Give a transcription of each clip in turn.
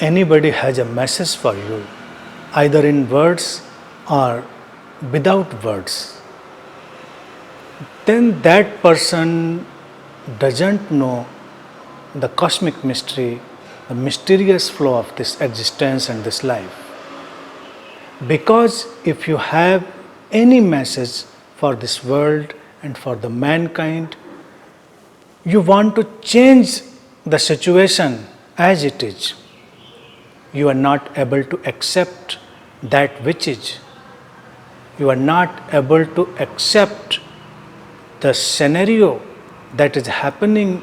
anybody has a message for you, either in words or without words, then that person doesn't know the cosmic mystery, the mysterious flow of this existence and this life. Because if you have any message for this world and for the mankind, you want to change the situation as it is. You are not able to accept that which is. You are not able to accept the scenario that is happening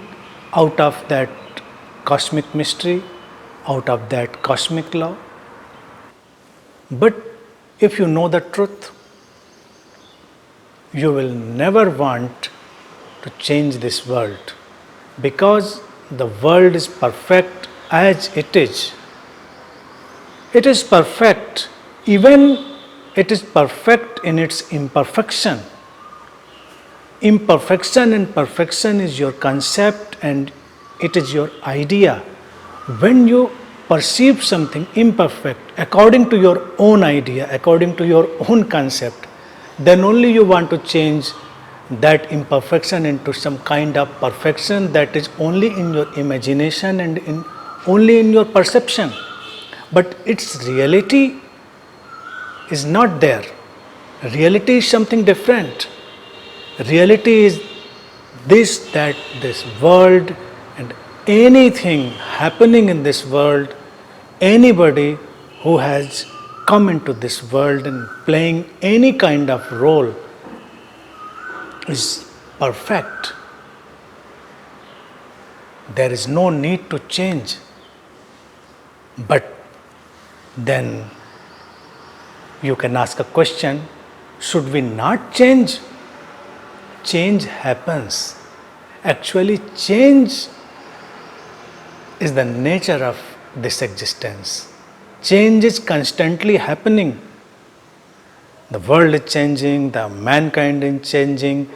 out of that cosmic mystery, out of that cosmic law. But if you know the truth, you will never want to change this world, because the world is perfect as it is. It is perfect, even it is perfect in its imperfection. Imperfection and perfection is your concept and it is your idea. When you perceive something imperfect according to your own idea, according to your own concept, then only you want to change that imperfection into some kind of perfection that is only in your imagination and only in your perception. But its reality is not there. Reality is something different. Reality is this, that this world and anything happening in this world, anybody who has come into this world and playing any kind of role is perfect. There is no need to change. But then you can ask a question, should we not change? Change happens. Actually, change is the nature of this existence. Change is constantly happening. The world is changing, the mankind is changing,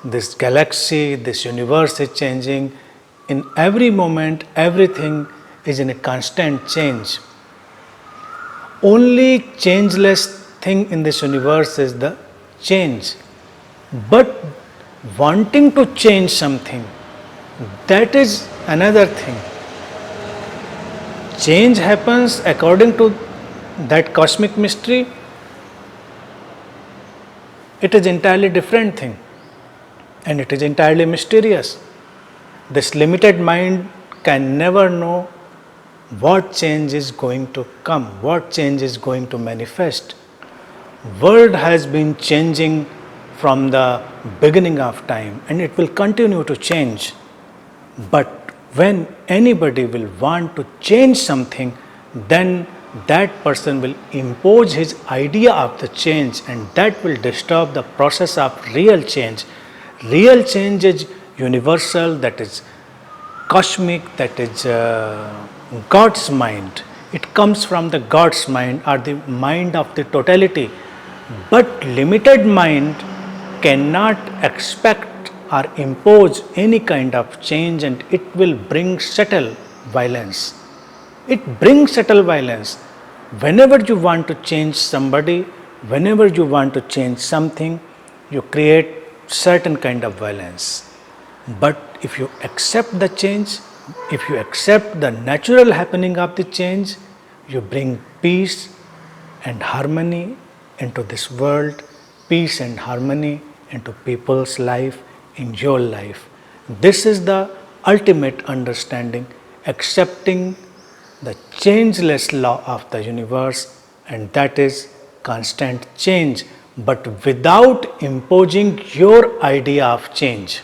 this galaxy, this universe is changing. In every moment, everything is in a constant change. Only changeless thing in this universe is the change. But wanting to change something, that is another thing. Change happens according to that cosmic mystery. It is entirely different thing and it is entirely mysterious. This limited mind can never know what change is going to come, what change is going to manifest. World has been changing from the beginning of time and it will continue to change. But when anybody will want to change something, then that person will impose his idea of the change and that will disturb the process of real change. Real change is universal, that is cosmic, that is God's mind. It comes from the God's mind or the mind of the totality. But limited mind cannot expect or impose any kind of change and it will bring subtle violence. It brings subtle violence. Whenever you want to change somebody, whenever you want to change something, you create certain kind of violence. But if you accept the change, if you accept the natural happening of the change, you bring peace and harmony into this world, peace and harmony into people's life, in your life. This is the ultimate understanding, accepting the changeless law of the universe, and that is constant change, but without imposing your idea of change.